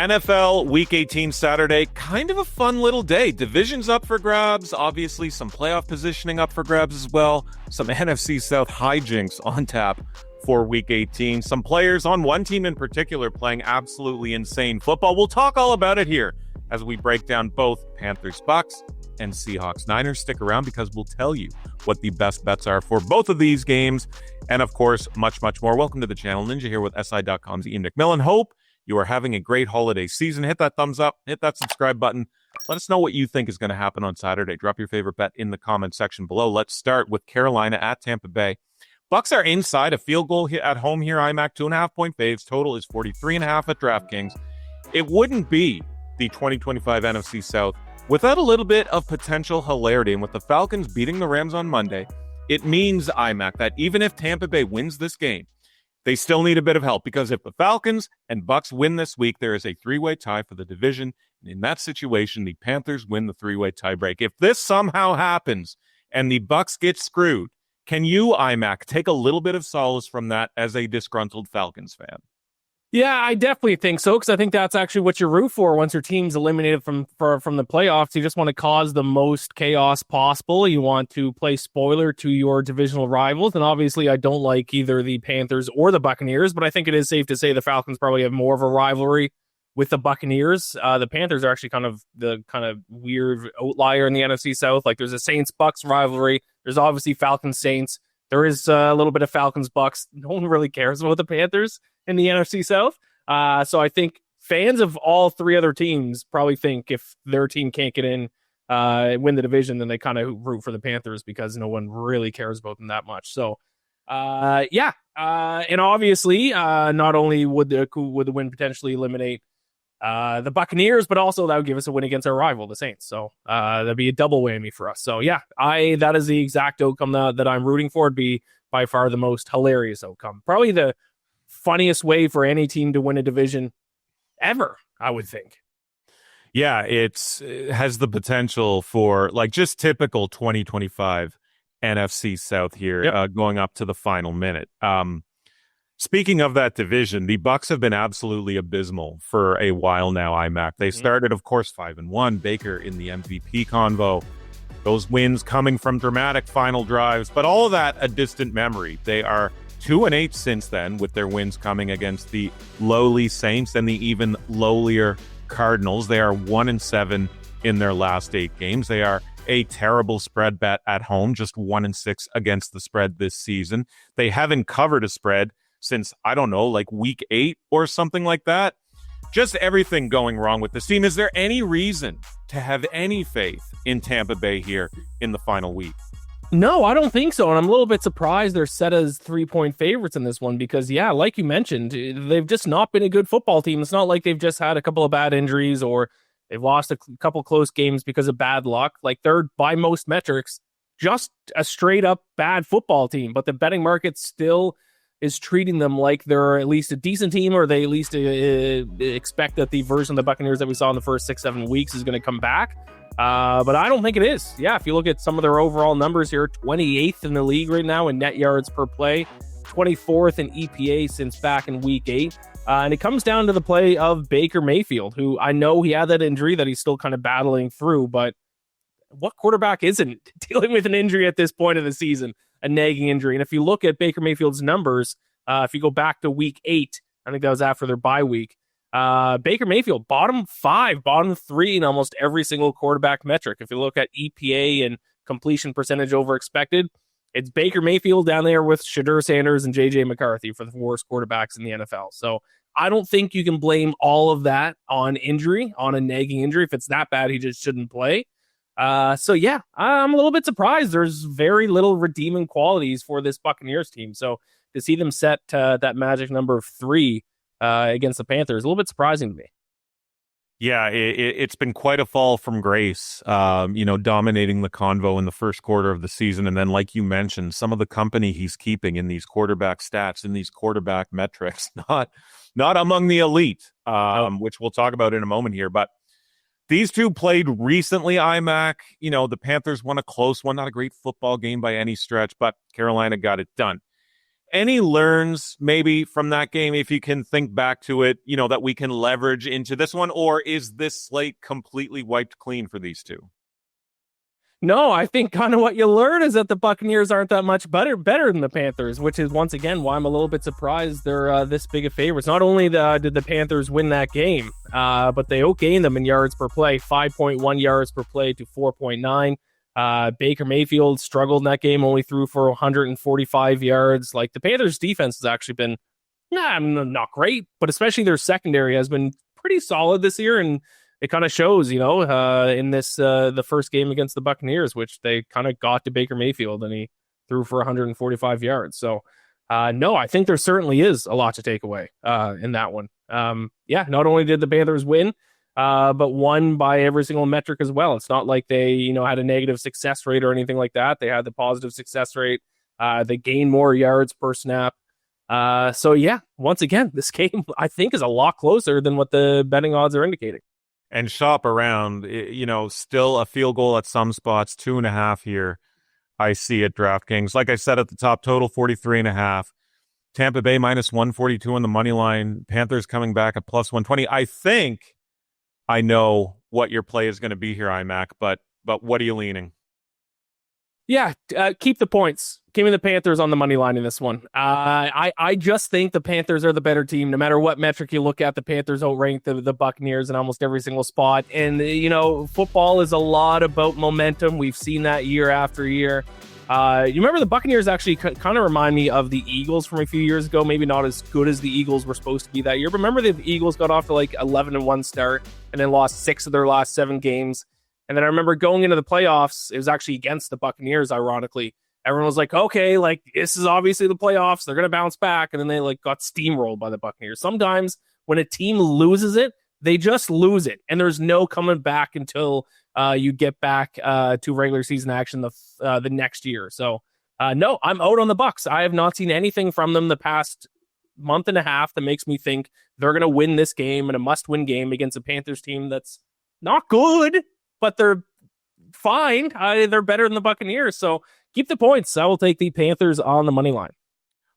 NFL Week 18 Saturday, kind of a fun little day. Divisions up for grabs, obviously some playoff positioning up for grabs as well. Some NFC South hijinks on tap for Week 18. Some players on one team in particular playing absolutely insane football. We'll talk all about it here as we break down both Panthers, Bucks, and Seahawks, Niners. Stick around because we'll tell you what the best bets are for both of these games. And of course, much, much more. Welcome to the channel. Ninja here with SI.com's Iain MacMillan. Hope you are having a great holiday season. Hit that thumbs up, hit that subscribe button. Let us know what you think is going to happen on Saturday. Drop your favorite bet in the comment section below. Let's start with Carolina at Tampa Bay. Bucks are inside a field goal at home here. IMAC 2.5 point faves. Total is 43.5 at DraftKings. It wouldn't be the 2025 NFC South without a little bit of potential hilarity. And with the Falcons beating the Rams on Monday, it means, IMAC, that even if Tampa Bay wins this game, they still need a bit of help, because if the Falcons and Bucks win this week, there is a three-way tie for the division. And in that situation, the Panthers win the three-way tiebreak. If this somehow happens and the Bucks get screwed, can you, IMAC, take a little bit of solace from that as a disgruntled Falcons fan? Yeah, I definitely think so, because I think that's actually what you root for once your team's eliminated from the playoffs. You just want to cause the most chaos possible. You want to play spoiler to your divisional rivals, and obviously I don't like either the Panthers or the Buccaneers, but I think it is safe to say the Falcons probably have more of a rivalry with the Buccaneers. The Panthers are actually kind of weird outlier in the NFC South. Like, there's a Saints-Bucks rivalry. There's obviously Falcons-Saints. There is a little bit of Falcons-Bucks. No one really cares about the Panthers in the NFC South. So I think fans of all three other teams probably think if their team can't get in, win the division, then they kind of root for the Panthers because no one really cares about them that much. So, and obviously, not only would the win potentially eliminate the Buccaneers, but also that would give us a win against our rival, the Saints. So that'd be a double whammy for us. So yeah, that is the exact outcome that I'm rooting for. It'd be by far the most hilarious outcome. Probably the funniest way for any team to win a division ever, I would think. Yeah, it has the potential for like just typical 2025 NFC South here. Yep. Going up to the final minute. Speaking of that division, the Bucks have been absolutely abysmal for a while now, IMAC. They started, of course, 5-1, Baker in the MVP convo. Those wins coming from dramatic final drives, but all of that a distant memory. They are 2-8 since then, with their wins coming against the lowly Saints and the even lowlier Cardinals. They are 1-7 in their last 8 games. They are a terrible spread bet at home, just 1-6 against the spread this season. They haven't covered a spread since, I don't know, like week 8 or something like that. Just everything going wrong with this team. Is there any reason to have any faith in Tampa Bay here in the final week? No, I don't think so. And I'm a little bit surprised they're set as 3-point favorites in this one because, yeah, like you mentioned, they've just not been a good football team. It's not like they've just had a couple of bad injuries or they've lost a couple close games because of bad luck. Like, they're, by most metrics, just a straight up bad football team. But the betting market still is treating them like they're at least a decent team, or they at least expect that the version of the Buccaneers that we saw in the first 6-7 weeks is going to come back. But I don't think it is. Yeah, if you look at some of their overall numbers here, 28th in the league right now in net yards per play, 24th in EPA since back in week 8. And it comes down to the play of Baker Mayfield, who I know he had that injury that he's still kind of battling through, but what quarterback isn't dealing with an injury at this point of the season, a nagging injury? And if you look at Baker Mayfield's numbers, if you go back to week 8, I think that was after their bye week, Baker Mayfield, bottom 5, bottom 3 in almost every single quarterback metric. If you look at EPA and completion percentage over expected, it's Baker Mayfield down there with Shadur Sanders and JJ McCarthy for the worst quarterbacks in the NFL. So I don't think you can blame all of that on injury, on a nagging injury. If it's that bad, he just shouldn't play. So yeah, I'm a little bit surprised. There's very little redeeming qualities for this Buccaneers team. So to see them set that magic number of 3 against the Panthers, a little bit surprising to me. Yeah, it's been quite a fall from grace, dominating the convo in the first quarter of the season. And then, like you mentioned, some of the company he's keeping in these quarterback stats, in these quarterback metrics, not among the elite, which we'll talk about in a moment here. But these two played recently, IMAC. The Panthers won a close one, not a great football game by any stretch, but Carolina got it done. Any learns maybe from that game, if you can think back to it, that we can leverage into this one, or is this slate completely wiped clean for these two? No, I think kind of what you learn is that the Buccaneers aren't that much better than the Panthers, which is once again why I'm a little bit surprised they're this big of favorites. Not only did the Panthers win that game, but they outgained them in yards per play, 5.1 yards per play to 4.9. Baker Mayfield struggled in that game, only threw for 145 yards. Like, the Panthers defense has actually been not great, but especially their secondary has been pretty solid this year, and it kind of shows, in this the first game against the Buccaneers, which they kind of got to Baker Mayfield and he threw for 145 yards. So no, I think there certainly is a lot to take away in that one. Not only did the Panthers win, but won by every single metric as well. It's not like they, had a negative success rate or anything like that. They had the positive success rate. They gained more yards per snap. Once again, this game I think is a lot closer than what the betting odds are indicating. And shop around, still a field goal at some spots, 2.5 here. I see at DraftKings. Like I said at the top, total 43.5. Tampa Bay minus 142 on the money line. Panthers coming back at plus 120. I think I know what your play is going to be here, IMAC, but what are you leaning? Yeah, keep the points. Give me the Panthers on the money line in this one. I just think the Panthers are the better team. No matter what metric you look at, the Panthers outrank the Buccaneers in almost every single spot. And, football is a lot about momentum. We've seen that year after year. You remember the Buccaneers actually kind of remind me of the Eagles from a few years ago. Maybe not as good as the Eagles were supposed to be that year. But remember the Eagles got off to like 11-1 start and then lost 6 of their last 7 games. And then I remember going into the playoffs, it was actually against the Buccaneers, ironically. Everyone was like, okay, like, this is obviously the playoffs. They're going to bounce back. And then they got steamrolled by the Buccaneers. Sometimes when a team loses it, they just lose it. And there's no coming back until you get back to regular season action the next year. So, no, I'm out on the Bucs. I have not seen anything from them the past month and a half that makes me think they're going to win this game in a must-win game against a Panthers team that's not good, but they're fine. They're better than the Buccaneers. So keep the points. I will take the Panthers on the money line.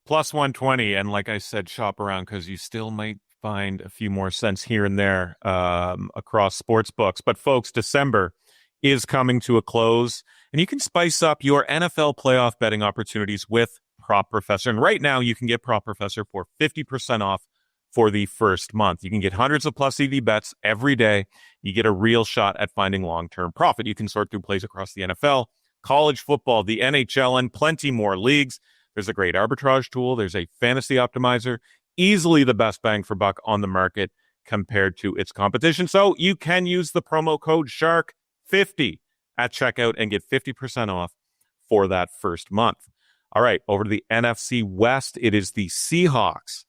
Plus 120. And like I said, shop around because you still might find a few more cents here and there across sports books. But folks, December is coming to a close, and you can spice up your NFL playoff betting opportunities with Prop Professor. And right now you can get Prop Professor for 50% off for the first month. You can get hundreds of plus EV bets every day. You get a real shot at finding long-term profit. You can sort through plays across the NFL, college football, the NHL, and plenty more leagues. There's a great arbitrage tool. There's a fantasy optimizer, easily the best bang for buck on the market compared to its competition. So you can use the promo code SHARK50 at checkout and get 50% off for that first month. All right, over to the NFC West. It is the Seahawks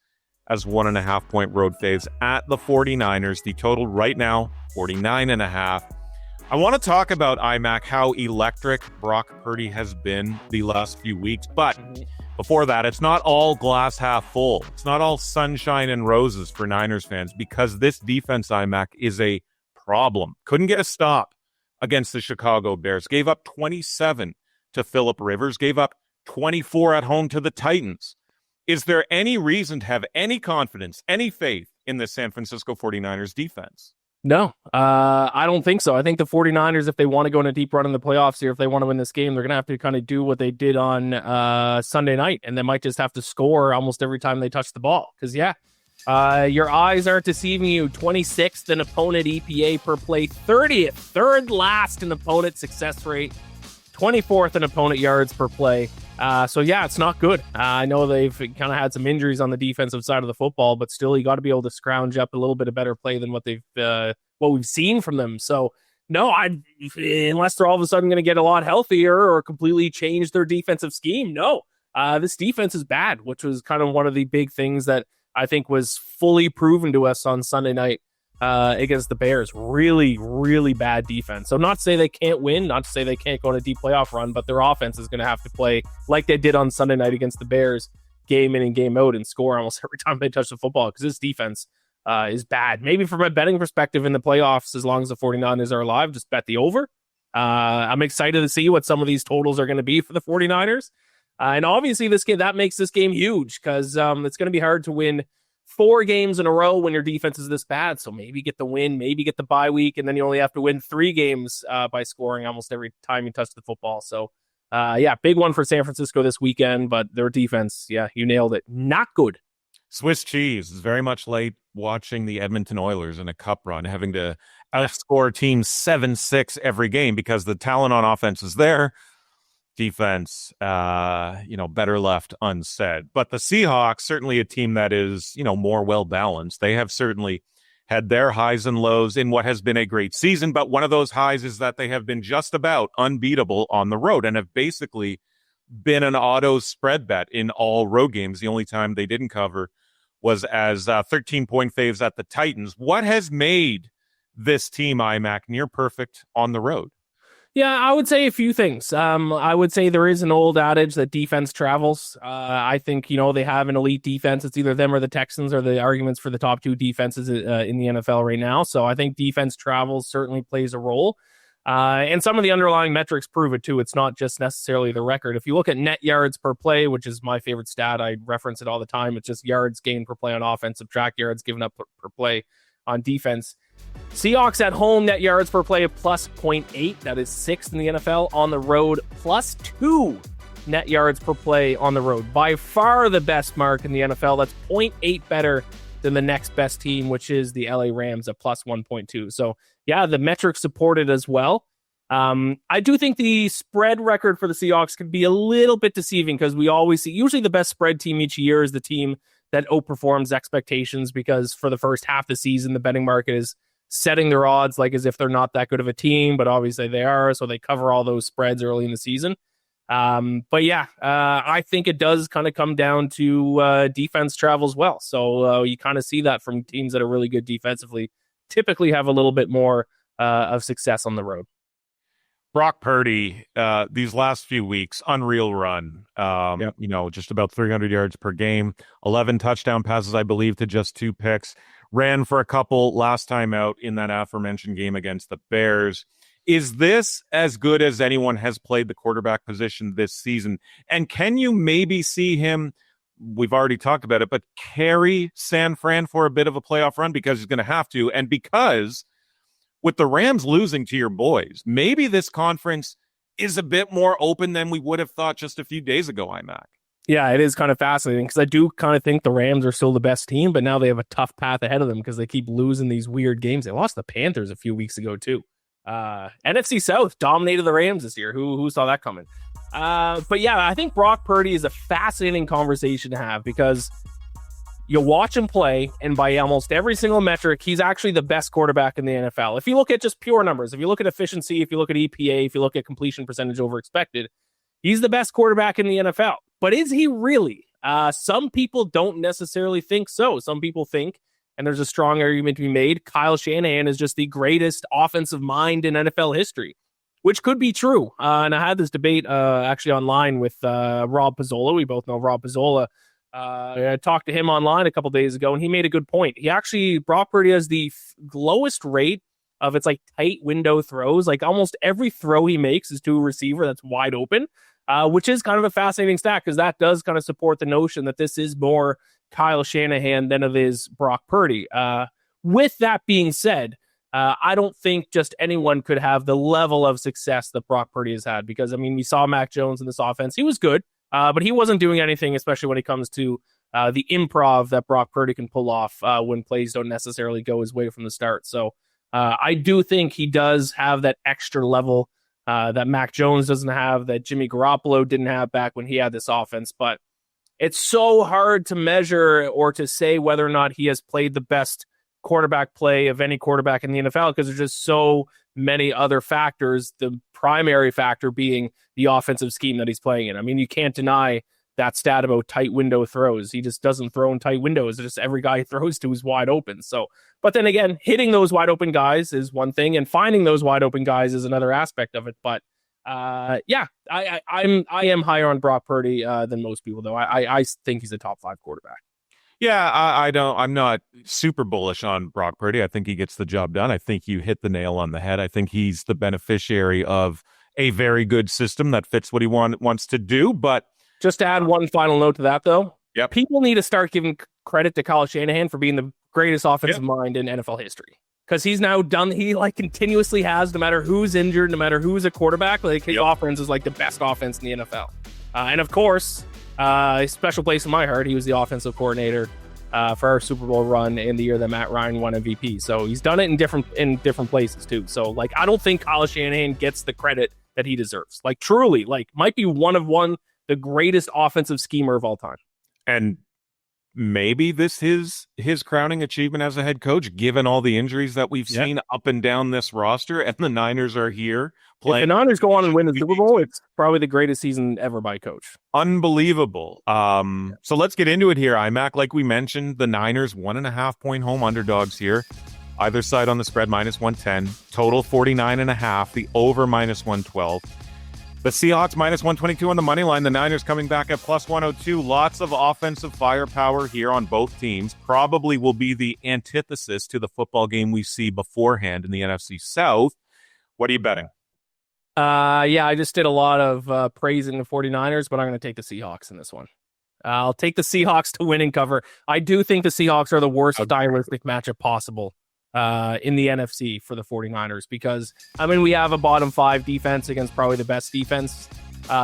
as 1.5-point road faves at the 49ers. The total right now, 49.5. I want to talk about, IMAC, how electric Brock Purdy has been the last few weeks. But before that, it's not all glass half full. It's not all sunshine and roses for Niners fans, because this defense, IMAC, is a problem. Couldn't get a stop against the Chicago Bears. Gave up 27 to Phillip Rivers. Gave up 24 at home to the Titans. Is there any reason to have any confidence, any faith in the San Francisco 49ers defense? No, I don't think so. I think the 49ers, if they want to go in a deep run in the playoffs here, if they want to win this game, they're going to have to kind of do what they did on Sunday night, and they might just have to score almost every time they touch the ball. Because, your eyes aren't deceiving you. 26th in opponent EPA per play, 30th, third last in opponent success rate, 24th in opponent yards per play. It's not good. I know they've kind of had some injuries on the defensive side of the football, but still, you got to be able to scrounge up a little bit of better play than what we've seen from them. So, no, unless they're all of a sudden going to get a lot healthier or completely change their defensive scheme, no. This defense is bad, which was kind of one of the big things that I think was fully proven to us on Sunday night against the Bears. Really, really bad defense. So not to say they can't win, not to say they can't go on a deep playoff run, but their offense is going to have to play like they did on Sunday night against the Bears, game in and game out, and score almost every time they touch the football, because this defense is bad. Maybe from a betting perspective in the playoffs, as long as the 49ers are alive, just bet the over. I'm excited to see what some of these totals are going to be for the 49ers. And obviously this game, that makes this game huge because it's going to be hard to win 4 games in a row when your defense is this bad. So maybe get the win, maybe get the bye week, and then you only have to win 3 games by scoring almost every time you touch the football. So big one for San Francisco this weekend, but their defense, you nailed it. Not good. Swiss cheese is very much like watching the Edmonton Oilers in a cup run, having to outscore teams 7-6 every game because the talent on offense is there. Defense, better left unsaid. But the Seahawks, certainly a team that is, more well-balanced. They have certainly had their highs and lows in what has been a great season, but one of those highs is that they have been just about unbeatable on the road and have basically been an auto spread bet in all road games. The only time they didn't cover was as 13-point faves at the Titans. What has made this team, IMAC, near perfect on the road? Yeah, I would say a few things. I would say there is an old adage that defense travels. I think, they have an elite defense. It's either them or the Texans are the arguments for the top 2 defenses in the NFL right now. So I think defense travels certainly plays a role. And some of the underlying metrics prove it too. It's not just necessarily the record. If you look at net yards per play, which is my favorite stat, I reference it all the time. It's just yards gained per play on offense, subtract yards given up per play on defense. Seahawks at home, net yards per play of plus 0.8. That is 6th in the NFL. On the road, plus 2 net yards per play on the road. By far the best mark in the NFL. That's 0.8 better than the next best team, which is the LA Rams at plus 1.2. So, the metrics support it as well. I do think the spread record for the Seahawks could be a little bit deceiving because we always see, usually the best spread team each year is the team that outperforms expectations because for the first half of the season, the betting market is setting their odds like as if they're not that good of a team, but obviously they are, so they cover all those spreads early in the season. I think it does kind of come down to defense travels well. So you kind of see that from teams that are really good defensively, typically have a little bit more of success on the road. Brock Purdy, these last few weeks, unreal run. Just about 300 yards per game, 11 touchdown passes, I believe, to just 2 picks. Ran for a couple last time out in that aforementioned game against the Bears. Is this as good as anyone has played the quarterback position this season? And can you maybe see him, we've already talked about it, but carry San Fran for a bit of a playoff run because he's going to have to, and because with the Rams losing to your boys, maybe this conference is a bit more open than we would have thought just a few days ago, IMAC. Yeah, it is kind of fascinating because I do kind of think the Rams are still the best team, but now they have a tough path ahead of them because they keep losing these weird games. They lost the Panthers a few weeks ago, too. NFC South dominated the Rams this year. Who saw that coming? I think Brock Purdy is a fascinating conversation to have because you watch him play, and by almost every single metric, he's actually the best quarterback in the NFL. If you look at just pure numbers, if you look at efficiency, if you look at EPA, if you look at completion percentage over expected, he's the best quarterback in the NFL. But is he really? Some people don't necessarily think so. Some people think, and there's a strong argument to be made, Kyle Shanahan is just the greatest offensive mind in NFL history, which could be true. And I had this debate actually online with Rob Pizzola. We both know Rob Pizzola. I talked to him online a couple days ago, and he made a good point. Brock Purdy has the lowest rate of its tight window throws. Like almost every throw he makes is to a receiver that's wide open. Which is kind of a fascinating stat because that does kind of support the notion that this is more Kyle Shanahan than it is Brock Purdy. With that being said, I don't think just anyone could have the level of success that Brock Purdy has had because, we saw Mac Jones in this offense. He was good, but he wasn't doing anything, especially when it comes to the improv that Brock Purdy can pull off when plays don't necessarily go his way from the start. So I do think he does have that extra level that Mac Jones doesn't have, that Jimmy Garoppolo didn't have back when he had this offense. But it's so hard to measure or to say whether or not he has played the best quarterback play of any quarterback in the NFL because there's just so many other factors, the primary factor being the offensive scheme that he's playing in. You can't deny that stat about tight window throws. He just doesn't throw in tight windows. Just every guy he throws to is wide open. So, but then again, hitting those wide open guys is one thing, and finding those wide open guys is another aspect of it. But I am higher on Brock Purdy than most people, though. I think he's a top 5 quarterback. Yeah, I'm not super bullish on Brock Purdy. I think he gets the job done. I think you hit the nail on the head. I think he's the beneficiary of a very good system that fits what he wants to do. But Just to add one final note to that, though. Yep. People need to start giving credit to Kyle Shanahan for being the greatest offensive mind in NFL history. Because he's now done, he like continuously has, no matter who's injured, no matter who's a quarterback, like his offense is like the best offense in the NFL. And of course, a special place in my heart, he was the offensive coordinator for our Super Bowl run in the year that Matt Ryan won MVP. So he's done it in different places too. So like, I don't think Kyle Shanahan gets the credit that he deserves. Like truly, like might be the greatest offensive schemer of all time. And maybe this is his crowning achievement as a head coach, given all the injuries that we've seen up and down this roster, and the Niners are here playing. If the Niners go on and win the Super Bowl, it's probably the greatest season ever by a coach. Unbelievable. So let's get into it here, IMAC. Like we mentioned, the Niners 1.5-point home underdogs here. Either side on the spread, -110. Total 49.5. The over -112. The Seahawks -122 on the money line. The Niners coming back at +102. Lots of offensive firepower here on both teams. Probably will be the antithesis to the football game we see beforehand in the NFC South. What are you betting? I just did a lot of praising the 49ers, but I'm going to take the Seahawks in this one. I'll take the Seahawks to win and cover. I do think the Seahawks are the worst stylistic matchup possible in the NFC for the 49ers because, I mean, we have a bottom 5 defense against probably the best defense.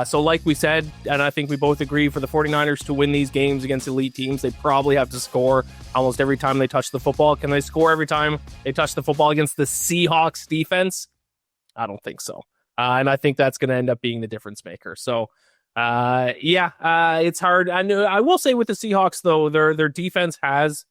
So like we said, and I think we both agree, for the 49ers to win these games against elite teams, they probably have to score almost every time they touch the football. Can they score every time they touch the football against the Seahawks defense? I don't think so. And I think that's going to end up being the difference maker. So, it's hard. I will say with the Seahawks, though, their defense has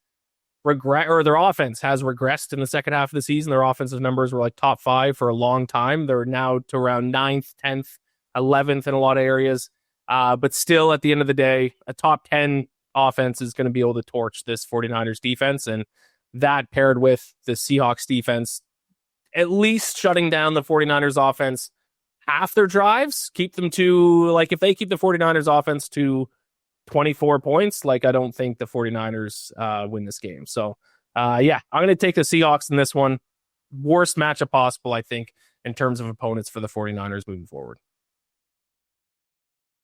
their offense has regressed in the second half of the season. Their offensive numbers were like top 5 for a long time. They're now to around 9th, 10th, 11th in a lot of areas. But still, at the end of the day, a top 10 offense is going to be able to torch this 49ers defense. And that paired with the Seahawks defense, at least shutting down the 49ers offense half their drives, keep them to, like, if they keep the 49ers offense to 24 points, like, I don't think the 49ers win this game. So, I'm going to take the Seahawks in this one. Worst matchup possible, I think, in terms of opponents for the 49ers moving forward.